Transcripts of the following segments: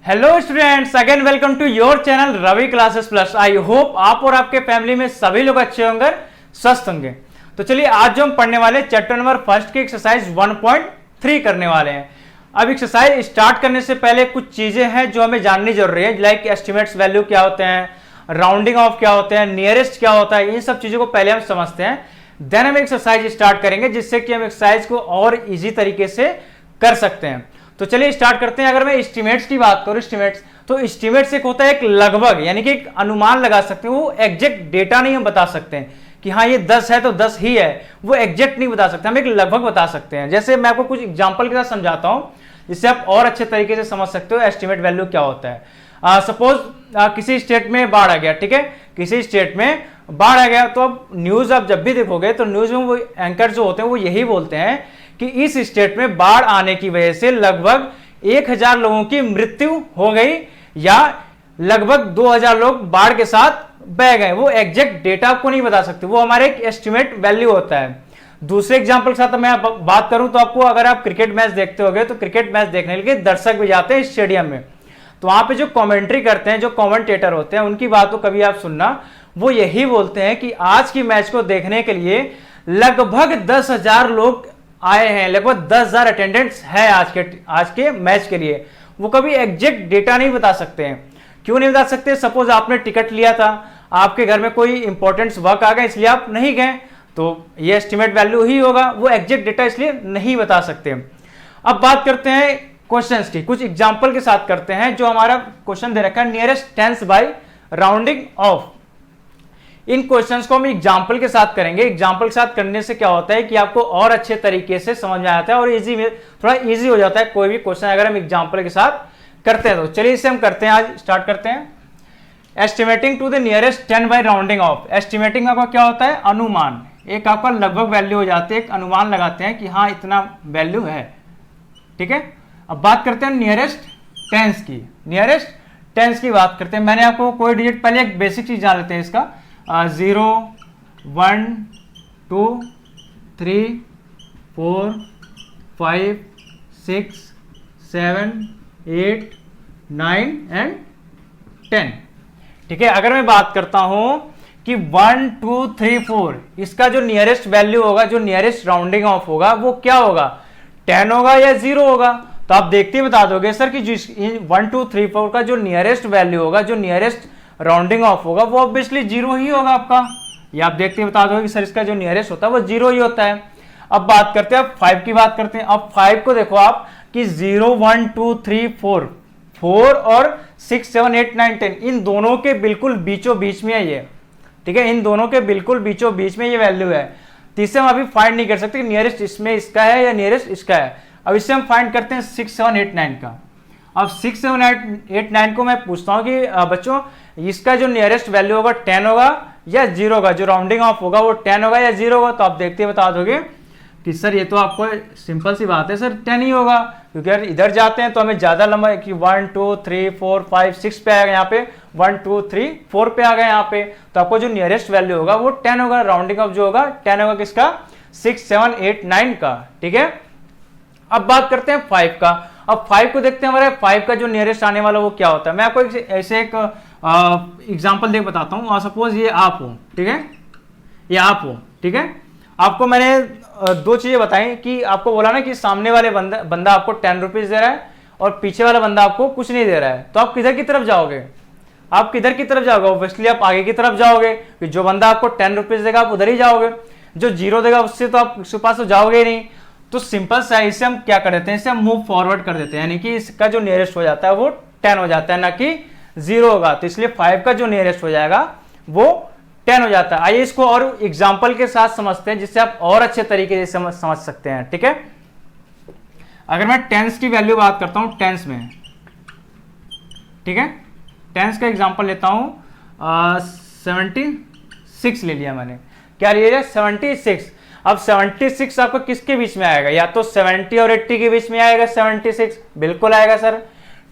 Hello students, again welcome to your channel Ravi classes plus. I hope आप और आपके family में सभी लोग अच्छे होंगे, स्वस्थ होंगे। तो चलिए आज जो हम पढ़ने वाले चैप्टर नंबर फर्स्ट की एक्सरसाइज 1.3 करने वाले हैं। अब एक्सरसाइज स्टार्ट करने से पहले कुछ चीजें हैं जो हमें जाननी जरूरी है, लाइक एस्टिमेट्स वैल्यू क्या होते हैं, राउंडिंग ऑफ क्या होते हैं, नियरेस्ट क्या होता है। इन सब चीजों को पहले हम समझते हैं, देन हम एक्सरसाइज स्टार्ट करेंगे जिससे कि हम एक्सरसाइज को और इजी तरीके से कर सकते हैं। तो चलिए स्टार्ट करते हैं। अगर मैं एस्टिमेट्स की बात करूं, तो एस्टिमेट्स एक होता है एक लगभग, यानी कि एक अनुमान लगा सकते हैं। वो एग्जैक्ट डेटा नहीं हम बता सकते हैं कि हाँ ये 10 है तो 10 ही है, वो एग्जैक्ट नहीं बता सकते, हम एक लगभग बता सकते हैं। जैसे मैं आपको कुछ एग्जांपल के साथ समझाता हूं जिससे आप और अच्छे तरीके से समझ सकते हो एस्टिमेट वैल्यू क्या होता है। सपोज किसी स्टेट में बाढ़ आ गया, ठीक है, किसी स्टेट में बाढ़ आ गया, तो अब न्यूज आप जब भी देखोगे तो न्यूज में वो एंकर जो होते हैं वो यही बोलते हैं कि इस स्टेट में बाढ़ आने की वजह से लगभग 1000 लोगों की मृत्यु हो गई या लगभग 2000 लोग बाढ़ के साथ बह गए। वो एग्जैक्ट डेटा आपको नहीं बता सकते, वो हमारे एक एस्टिमेट वैल्यू होता है। दूसरे एग्जांपल के साथ मैं बात करूं तो आपको, अगर आप क्रिकेट मैच देखते होगे तो क्रिकेट मैच देखने के लिए दर्शक भी जाते हैं स्टेडियम में, तो वहां पे जो कमेंट्री करते हैं, जो कमेंटेटर होते हैं, उनकी बात को कभी आप सुनना, वो यही बोलते हैं कि आज की मैच को देखने के लिए लगभग 10,000 लोग आए हैं, लगभग 10,000 अटेंडेंट्स है आज के मैच के लिए। वो कभी एग्जैक्ट डेटा नहीं बता सकते हैं। क्यों नहीं बता सकते? सपोज आपने टिकट लिया था, आपके घर में कोई इंपॉर्टेंट वर्क आ गया इसलिए आप नहीं गए, तो ये एस्टिमेट वैल्यू ही होगा, वो एग्जैक्ट डेटा इसलिए नहीं बता सकते। अब बात करते हैं क्वेश्चंस की, कुछ एग्जांपल के साथ करते हैं। जो हमारा क्वेश्चन दे रखा है nearest tens by rounding off, इन क्वेश्चंस को हम एग्जांपल के साथ करेंगे। एग्जांपल के साथ करने से क्या होता है कि आपको और अच्छे तरीके से समझ में आता है और इजी में थोड़ा इजी हो जाता है कोई भी क्वेश्चन अगर हम एग्जांपल के साथ करते हैं। तो चलिए इसे हम करते हैं, आज स्टार्ट करते हैं। Estimating to the nearest 10 by rounding off. Estimating आपका क्या होता है? अनुमान। एक आपका लगभग वैल्यू हो जाती है, एक अनुमान लगाते हैं कि हाँ इतना वैल्यू है, ठीक है। अब बात करते हैं नियरेस्ट टेंस की। नियरेस्ट टेंस की बात करते हैं। मैंने आपको कोई डिजिट, पहले एक बेसिक चीज जान लेते हैं इसका। 0 1 2 3 4 5 6 7 8 9 एंड 10, ठीक है। अगर मैं बात करता हूं कि 1 2 3 4, इसका जो नियरेस्ट वैल्यू होगा, जो नियरेस्ट राउंडिंग ऑफ होगा, वो क्या होगा? 10 होगा या 0 होगा? तो आप देखते ही बता दोगे सर कि जो 1 2 3 4 का जो नियरेस्ट वैल्यू होगा, जो नियरेस्ट राउंडिंग ऑफ होगा, वो ऑब्वियसली 0 ही होगा आपका। ये आप देखते ही बता दोगे कि सर इसका जो नियरेस्ट होता है वो 0 ही होता है। अब बात करते हैं, अब 5 की बात करते हैं। अब 5 को देखो आप कि 0 1 2 3 4 4 और 6 7 8 9 10, इन दोनों के बिल्कुल बीचों बीच में है ये, ठीक है। इन दोनों के बिल्कुल बीचों बीच में ये वैल्यू है। तीसरे हम अभी फाइंड नहीं कर सकते कि नियरेस्ट इसमें इसका है या नियरेस्ट इसका है। अब इससे हम फाइंड करते हैं 6 7 8 9 का। अब 6 7 8 9 को मैं पूछता हूं कि बच्चों इसका जो नियरेस्ट वैल्यू होगा 10 होगा या 0 होगा, जो राउंडिंग ऑफ होगा वो 10 होगा या 0 होगा? तो आप देखते बता दोगे कि सर ये तो आपको सिंपल सी बात है सर, 10 ही होगा, क्योंकि अगर इधर जाते हैं तो हमें ज्यादा लंबा कि 1 2 3 4 5 6 पे आ गया, यहाँ पे 1 2 3 4 पे आ गया यहाँ पे, तो आपको जो नियरेस्ट वैल्यू होगा वो 10 होगा। राउंडिंग ऑफ जो होगा 10 होगा, किसका? 6 7 8 9 का, ठीक है। अब बात करते हैं 5 का। अब 5 को देखते हैं, हमारे 5 का जो नियरेस्ट आने वाला वो क्या होता है। मैं आपको ऐसे एक एग्जांपल दे बताता हूँ। सपोज ये आप हो, ठीक है, ये आप हो, ठीक है। आपको मैंने दो चीजें बताई कि आपको बोला ना कि सामने वाले बंदा आपको 10 रुपीज दे रहा है और पीछे वाला बंदा आपको कुछ नहीं दे रहा है, तो आप किधर की तरफ जाओगे? आप किधर की तरफ जाओगे? ऑब्वियसली आप आगे की तरफ जाओगे, कि जो बंदा आपको 10 रुपीज देगा आप उधर ही जाओगे। जो 0 देगा उससे तो आप उसके पास तो जाओगे ही नहीं। तो सिंपल सा इसे हम क्या कर देते हैं, इसे हम मूव फॉरवर्ड कर देते हैं, यानी कि इसका जो नियरेस्ट हो जाता है वो 10 हो जाता है, ना कि 0 होगा। तो इसलिए 5 का जो नियरेस्ट हो जाएगा वो 10 हो जाता है। आइए इसको और एग्जांपल के साथ समझते हैं जिससे आप और अच्छे तरीके से समझ सकते हैं, ठीक है। अगर मैं टेंस की वैल्यू बात करता हूं टेंस में, ठीक है, टेंस का एग्जांपल लेता हूं 76 ले लिया मैंने। क्या ले लिया? 76। अब 76 आपको किसके बीच में आएगा? या तो 70 और 80 के बीच में आएगा 76, बिल्कुल आएगा सर,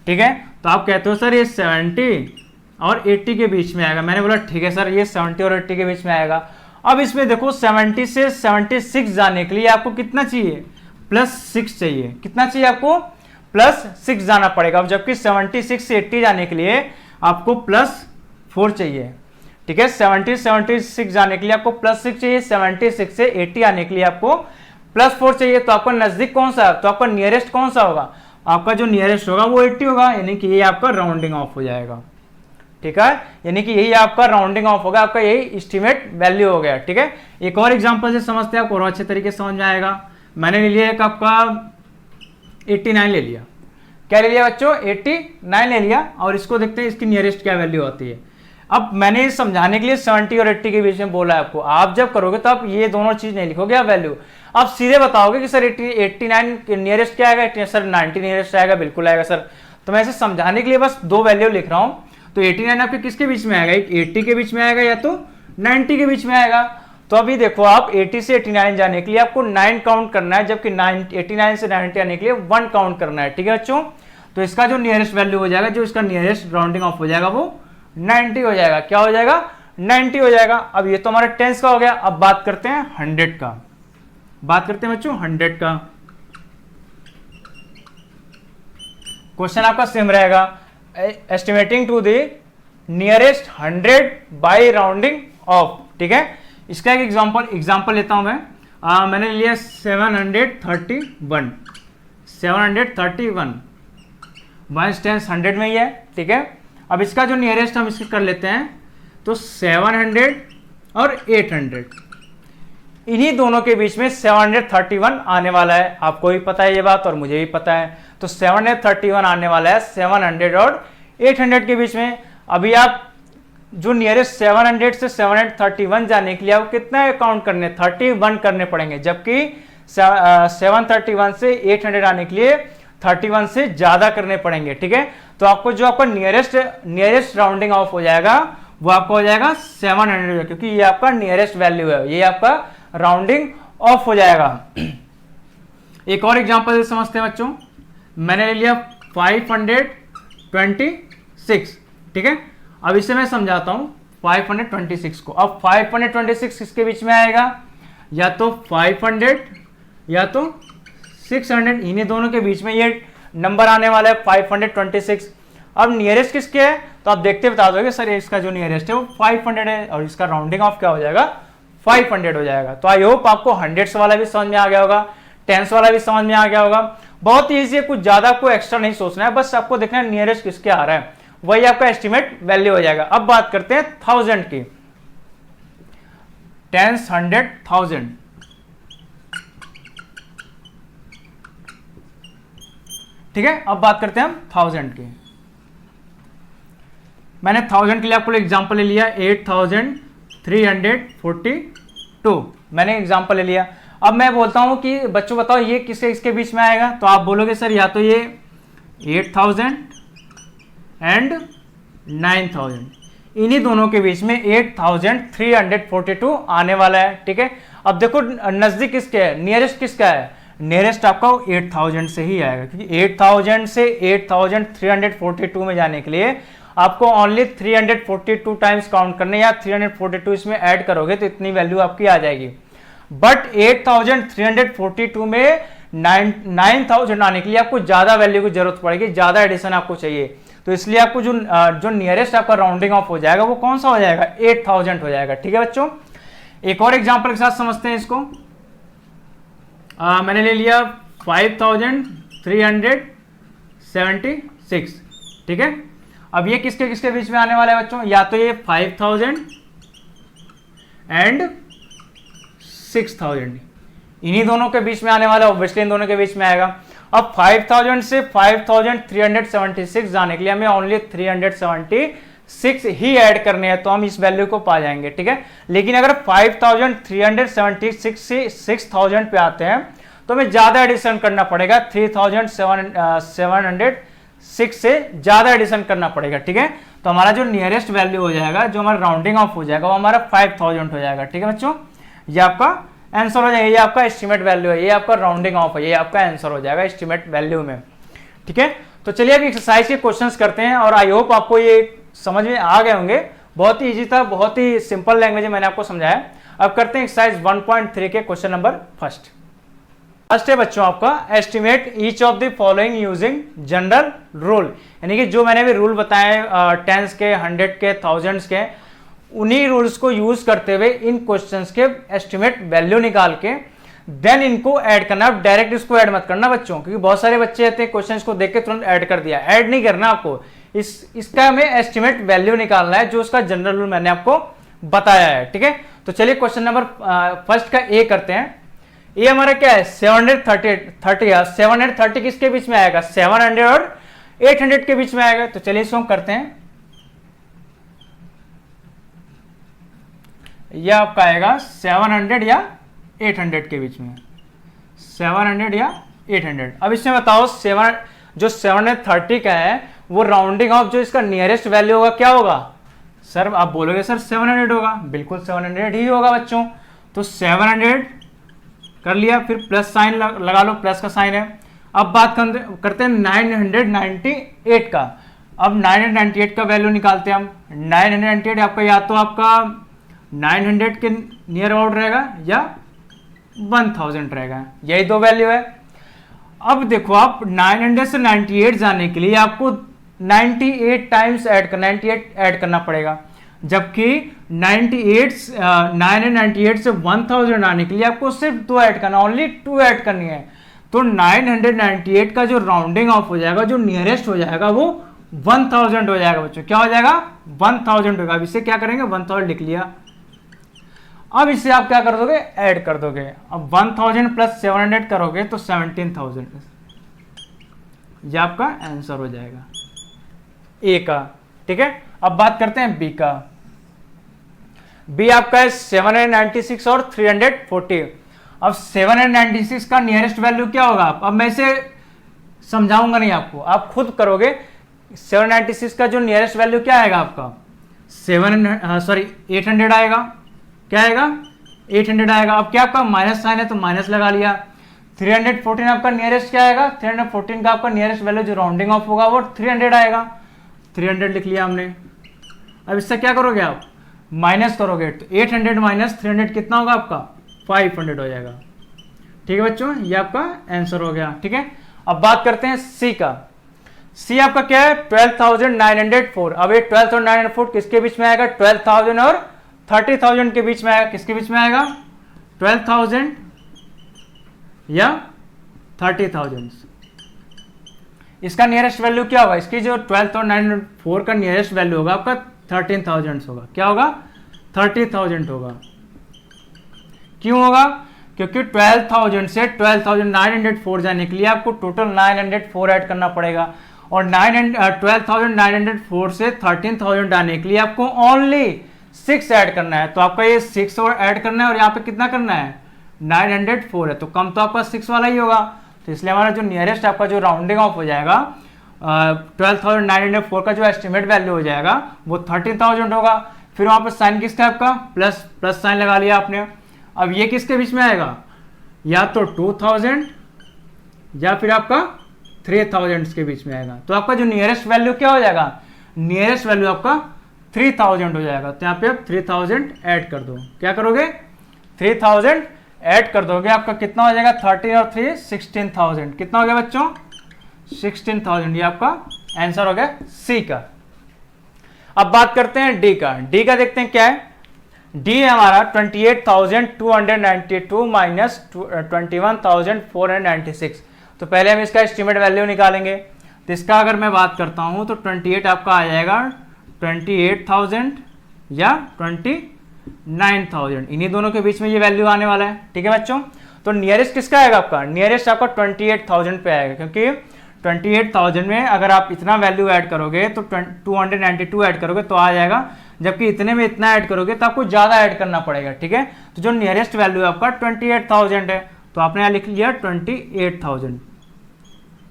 ठीक है। तो आप कहते हो सर ये 70 और 80 के बीच में आएगा। मैंने बोला ठीक है सर, ये 70 और 80 के बीच में आएगा। अब इसमें देखो 70 से 76 जाने के लिए आपको कितना चाहिए? +6 चाहिए। कितना चाहिए आपको? +6 जाना पड़ेगा। अब जबकि 76 से 80 जाने के लिए आपको +4 चाहिए, ठीक है। 76 जाने के लिए आपको +6 चाहिए, 76 से 80 आने के लिए आपको +4 चाहिए। तो आपका नजदीक कौन सा, तो आपका नियरेस्ट कौन सा होगा, आपका जो नियरेस्ट होगा वो 80 होगा, यानी कि ये आपका राउंडिंग ऑफ हो जाएगा, ठीक है। यानी कि यही आपका राउंडिंग ऑफ होगा, आपका यही एस्टिमेट वैल्यू हो गया, ठीक है। एक और एग्जांपल से समझते हैं, आपको और अच्छे तरीके से समझ में आएगा। मैंने ले लिया एक आपका 89 ले लिया, क्या ले लिया बच्चों, 89 ले लिया, और इसको देखते हैं इसकी नियरेस्ट क्या वैल्यू आती है। अब मैंने समझाने के लिए 70 और 80 के बीच में बोला है आपको, आप जब करोगे तो आप ये दोनों चीज नहीं लिखोगे, आप वैल्यू आप सीधे बताओगे कि सर 89 नियरेस्ट क्या आएगा, सर 90 नियरेस्ट आएगा, बिल्कुल आएगा सर। तो मैं इसे समझाने के लिए बस दो वैल्यू लिख रहा हूं। तो 89 आपके किसके बीच में आएगा, एक 80 के बीच में आएगा या तो 90 के बीच में आएगा। तो अभी देखो आप 80 से 89 जाने के लिए आपको 9 काउंट करना है, जबकि 89 से 90 आने के लिए 1 काउंट करना है, ठीक है बच्चों। तो इसका जो नियरेस्ट वैल्यू हो जाएगा, जो इसका नियरेस्ट राउंडिंग ऑफ हो जाएगा वो 90 हो जाएगा। क्या हो जाएगा, 90 हो जाएगा। अब ये तो हमारा टेंस का हो गया। अब बात करते हैं 100 का, बात करते हैं बच्चों 100 का। क्वेश्चन आपका सेम रहेगा, estimating to the nearest 100 by rounding off, ठीक है। इसका एक एग्जांपल लेता हूं मैं। मैंने लिया 731 बाइस टेंस 100 में ही है, ठीक है। अब इसका जो नियरेस्ट हम इसके कर लेते हैं, तो 700 और 800, इन्हीं दोनों के बीच में 731 आने वाला है। आपको भी पता है ये बात और मुझे भी पता है। तो 731 आने वाला है 700 और 800 के बीच में। अभी आप जो नियरेस्ट 700 से 731 जाने के लिए आपको कितना काउंट करने, 31 करने पड़ेंगे, जबकि 731 से 800 आने के लिए 31 से ज्यादा करने पड़ेंगे, ठीक है। तो आपको जो आपका नियरेस्ट राउंडिंग ऑफ हो जाएगा वो आपको हो जाएगा 700, क्योंकि ये आपका नियरेस्ट वैल्यू है, ये आपका राउंडिंग ऑफ हो जाएगा। एक और एग्जांपल समझते हैं बच्चों। मैंने ले लिया 526, ठीक है। अब इसे मैं समझाता हूं 526 को। अब 526 किसके बीच में आएगा, या तो 500 या तो 600, इन्हीं दोनों के बीच में ये नंबर आने वाला है 526। अब नियरेस्ट किसके है, तो आप देखते बता दोगे सर इसका जो नियरेस्ट है वो 500 है, और इसका राउंडिंग ऑफ क्या हो जाएगा, 500 हो जाएगा। तो आई होप आपको 100 वाला भी समझ में आ गया होगा, 10 वाला भी समझ में आ गया होगा। बहुत ईजी है, कुछ ज्यादा कोई एक्स्ट्रा नहीं सोचना है, बस आपको देखना है नियरेस्ट किसके आ रहा है, वही आपका एस्टिमेट वैल्यू हो जाएगा। अब बात करते हैं 1000 की, 10, 100, 1000, ठीक है। अब बात करते हैं हम 1000 की। मैंने 1000 के लिए आपको एग्जांपल ले लिया 8342, मैंने एग्जांपल ले लिया। अब मैं बोलता हूं कि बच्चों बताओ ये किसके बीच में आएगा, तो आप बोलोगे सर या तो ये 8000 एंड 9000, इन्हीं दोनों के बीच में 8342 आने वाला है, ठीक है। अब देखो नजदीक किसके है, नियरेस्ट किसका है, नियरेस्ट आपका 8000 से ही आएगा, क्योंकि 8000 से 8342 में जाने के लिए आपको ओनली 342 टाइम्स काउंट करने, या 342 इसमें ऐड करोगे तो इतनी वैल्यू आपकी आ जाएगी। बट 8342 में 9000 आने के लिए आपको ज्यादा वैल्यू की जरूरत पड़ेगी, ज्यादा एडिशन आपको चाहिए। तो इसलिए आपको जो नियरेस्ट आपका राउंडिंग ऑफ हो जाएगा वो कौन सा हो जाएगा, 8000 हो जाएगा, ठीक है बच्चों। एक और एग्जांपल के साथ समझते हैं इसको। मैंने ले लिया 5376, ठीक है। अब ये किसके किसके बीच में आने वाला है बच्चों, या तो ये 5000 एंड 6000, इन्हीं दोनों के बीच में आने वाला है, ऑब्वियसली इन दोनों के बीच में आएगा। अब 5000 से 5376 जाने के लिए हमें ओनली 376 ही ऐड करने हैं, तो हम इस वैल्यू को पा जाएंगे, ठीक है। लेकिन अगर 5376 से 6000 पे आते हैं तो हमें ज्यादा एडिशन करना पड़ेगा, 3706 से ज्यादा एडिशन करना पड़ेगा, ठीक है। तो हमारा जो नियरेस्ट वैल्यू हो जाएगा, जो हमारा राउंडिंग ऑफ हो जाएगा, वो हमारा 5000 हो जाएगा, ठीक है बच्चों। ये आपका आंसर हो जाएगा, ये आपका एस्टिमेट वैल्यू है, ये आपका राउंडिंग ऑफ है, ये आपका आंसर हो जाएगा एस्टिमेट वैल्यू में, ठीक है। तो चलिए अब एक्सरसाइज के क्वेश्चंस करते हैं, और आई होप आपको ये समझ में आ गए होंगे। बहुत ही इजी था, बहुत ही सिंपल लैंग्वेज में मैंने आपको समझाया। अब करते हैं एक्सरसाइज 1.3 के क्वेश्चन नंबर फर्स्ट। फर्स्ट है बच्चों आपका estimate each of the following using general rule, यानी कि जो मैंने भी रूल बताए टेंस के, 100 के, थाउजेंड्स के, उन्हीं रूल्स को यूज करते हुए इन क्वेश्चंस के एस्टिमेट वैल्यू निकाल के देन इनको ऐड करना। आप डायरेक्ट इसको ऐड मत करना बच्चों, क्योंकि बहुत सारे बच्चे रहते हैं क्वेश्चंस को देख के तुरंत ऐड कर दिया। ऐड नहीं करना आपको, इसका हमें एस्टिमेट वैल्यू निकालना है, जो उसका जनरल रूल मैंने आपको बताया है। ठीक है, तो चलिए क्वेश्चन नंबर फर्स्ट का ए करते हैं। ये हमारा क्या है 730 किसके बीच में आएगा, 700 और 800 के बीच में आएगा। तो चलिए इसको हम करते हैं। यह आपका आएगा 700 या 800 के बीच में, 700 या 800। अब इसमें बताओ जो 730 का है वो राउंडिंग ऑफ जो इसका नियरेस्ट वैल्यू होगा क्या होगा। सर आप बोलोगे सर 700 होगा, बिल्कुल 700 ही होगा बच्चों। तो 700 कर लिया, फिर प्लस साइन लगा लो, प्लस का साइन है। अब बात करते हैं 998 का। अब 998 का वैल्यू निकालते हैं हम। 998 आपका या तो आपका 900 के नियर अबाउट रहेगा या 1000 रहेगा, यही दो वैल्यू है। अब देखो आप 900 से 98 जाने के लिए आपको 98 टाइम्स ऐड करना पड़ेगा, जबकि 998 से 1000 आने के लिए आपको सिर्फ 2 ऐड करना, ओनली 2 ऐड करनी है। तो 998 का जो राउंडिंग ऑफ हो जाएगा, जो नियरेस्ट हो जाएगा वो 1000 हो जाएगा बच्चों। क्या हो जाएगा 1000 होगा। अब इसे क्या करेंगे 1000 लिख लिया। अब इसे आप क्या कर दोगे ऐड कर दोगे। अब 1000 प्लस 700 करोगे तो 17000, ये आपका आंसर हो जाएगा ए का। ठीक है, अब बात करते हैं बी का। बी आपका है 796 और 340। अब 796 का नियरेस्ट वैल्यू क्या होगा। अब मैं इसे समझाऊंगा नहीं आपको, आप खुद करोगे। 796 का जो नियरेस्ट वैल्यू क्या आएगा आपका 800 आएगा। क्या आएगा 800 आएगा। अब क्या आपका माइनस साइन है तो माइनस लगा लिया। 314 आपका नियरेस्ट क्या आएगा, 314 का आपका नियरेस्ट वैल्यू जो राउंडिंग ऑफ होगा वो 300 आएगा। 300 लिख लिया हमने। अब इससे क्या करोगे आप माइनस करोगे तो 800 माइनस 300 कितना होगा आपका 500 हो जाएगा। ठीक है बच्चों, ये आपका आंसर हो गया। ठीक है, अब बात करते हैं सी का। सी आपका क्या है 12904। अब ये 12904 किसके बीच में आएगा 12000 और 30000 के बीच में आएगा। किसके बीच में आएगा 12000 या 30000। इसका नियरेस्ट वैल्यू क्या होगा, इसकी जो 12904 का नियरेस्ट वैल्यू होगा आपका 13000 होगा। क्या होगा 30000 होगा। क्यों होगा, क्योंकि 12000 से 12904 जाने के लिए आपको टोटल 904 ऐड करना पड़ेगा, और 12904 से 13000 आने के लिए आपको ओनली 6 ऐड करना है। तो आपका ये 6 और ऐड करना है, और यहाँ पे कितना करना है 904 है, तो कम तो आपका 6 वाला ही होगा। तो इसलिए हमारा जो नियरेस्ट आपका जो राउंडिंग ऑफ हो जाएगा 12904 का जो एस्टिमेट वैल्यू हो जाएगा वो 13000 होगा। फिर वहां पर साइन किसका आपका प्लस साइन लगा लिया आपने। अब ये किसके बीच में आएगा, या तो 2000 या फिर आपका 3000 के बीच में आएगा। तो आपका जो नियरेस्ट वैल्यू क्या हो जाएगा, नियरेस्ट वैल्यू आपका 3000 हो जाएगा। तो यहाँ पे आप 3000 ऐड कर दो। क्या करोगे 3000 ऐड कर दोगे, आपका कितना हो जाएगा 13 और 3 16000। कितना हो गया बच्चों 16000। ये आपका आंसर हो गया सी का। अब बात करते हैं डी का। डी का देखते हैं क्या है। डी है हमारा 28292 माइनस 21496। तो पहले हम इसका एस्टिमेट वैल्यू निकालेंगे। तो इसका अगर मैं बात करता हूं तो 28 आपका आ जाएगा 28000 या 29000। इन्हीं दोनों के बीच में ये वैल्यू आने वाला है। ठीक है बच्चों, तो नियरेस्ट किसका आएगा आपका, नियरेस्ट आपका 28000 पे आएगा, क्योंकि 28000 में अगर आप इतना वैल्यू ऐड करोगे तो 292 ऐड करोगे तो आ जाएगा, जबकि इतने में इतना ऐड करोगे तो आपको ज्यादा ऐड करना पड़ेगा। ठीक है, तो जो नियरेस्ट वैल्यू है आपका 28000 है, तो आपने यहाँ लिख लिया 28000।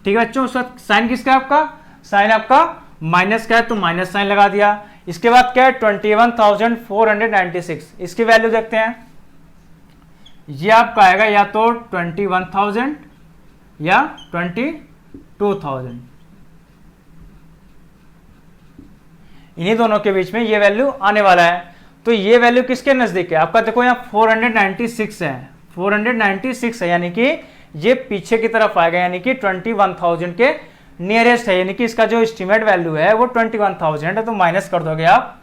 ठीक है बच्चों, उसका साइन किसका है आपका, साइन आपका माइनस का है तो माइनस साइन लगा दिया। इसके बाद क्या है 21496। इसकी वैल्यू देखते हैं। ये आपका आएगा या तो 21000 या 22000। इन्हीं दोनों के बीच में ये वैल्यू आने वाला है। तो ये वैल्यू किसके नजदीक है आपका, देखो यहाँ 496 है, 496 है, यानी कि ये पीछे की तरफ आएगा, यानी कि 21,000 के नियरेस्ट है, यानी कि इसका जो एस्टिमेट वैल्यू है वो 21,000 है, तो माइनस कर दोगे आप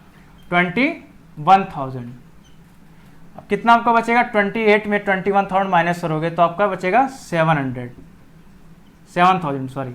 21,000। अब कितना आपका बचेगा, 28 में 21,000 माइनस करोगे तो आपका बचेगा 7,000 सॉरी।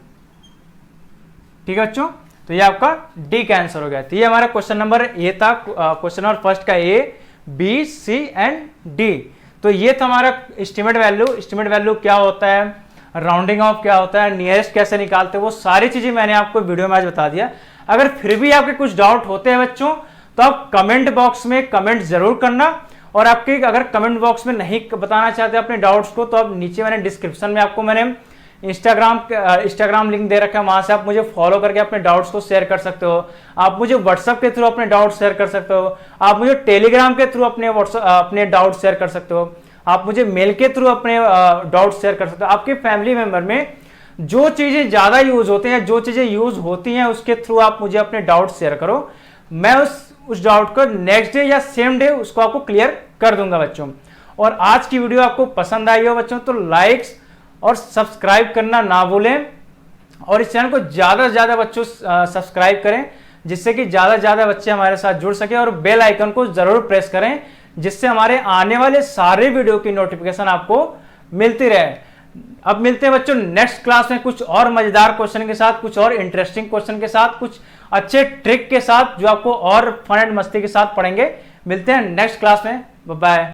ठीक है बच्चों, तो ये आपका डी का आंसर हो गया। तो ये हमारा क्वेश्चन नंबर ए था, क्वेश्चन नंबर फर्स्ट का ए, बी, सी एंड डी। तो ये था हमारा एस्टिमेट वैल्यू। एस्टिमेट वैल्यू क्या होता है, राउंडिंग ऑफ क्या होता है, नियरेस्ट कैसे निकालते हैं, वो सारी चीजें मैंने आपको वीडियो में आज बता दिया। अगर फिर भी आपके कुछ डाउट होते हैं बच्चों, तो आप कमेंट बॉक्स में कमेंट जरूर करना, और आपके अगर कमेंट बॉक्स में नहीं बताना चाहते अपने डाउट्स को, तो आप नीचे मैंने डिस्क्रिप्शन में आपको मैंने इंस्टाग्राम लिंक दे रखा है, वहां से आप मुझे फॉलो करके अपने डाउट्स को शेयर कर सकते हो। आप मुझे व्हाट्सएप के थ्रू अपने डाउट शेयर कर सकते हो, आप मुझे टेलीग्राम के थ्रू अपने डाउट शेयर कर सकते हो, आप मुझे मेल के थ्रू अपने डाउट शेयर कर सकते हो। आपके फैमिली मेंबर में जो चीजें ज्यादा यूज होते हैं, जो चीजें यूज होती हैं, उसके थ्रू आप मुझे अपने डाउट शेयर करो, मैं उस डाउट को नेक्स्ट डे या सेम डे उसको आपको क्लियर कर दूंगा बच्चों। और आज की वीडियो आपको पसंद आई हो बच्चों, तो लाइक्स और सब्सक्राइब करना ना भूलें, और इस चैनल को ज्यादा से ज्यादा बच्चों सब्सक्राइब करें, जिससे कि ज्यादा से ज्यादा बच्चे हमारे साथ जुड़ सके, और बेल आइकन को जरूर प्रेस करें, जिससे हमारे आने वाले सारे वीडियो की नोटिफिकेशन आपको मिलती रहे। अब मिलते हैं बच्चों नेक्स्ट क्लास में कुछ और मजेदार क्वेश्चन के साथ, कुछ और इंटरेस्टिंग क्वेश्चन के साथ, कुछ अच्छे ट्रिक के साथ, जो आपको और फन एंड मस्ती के साथ पढ़ेंगे। मिलते हैं नेक्स्ट क्लास में, बाय बाय।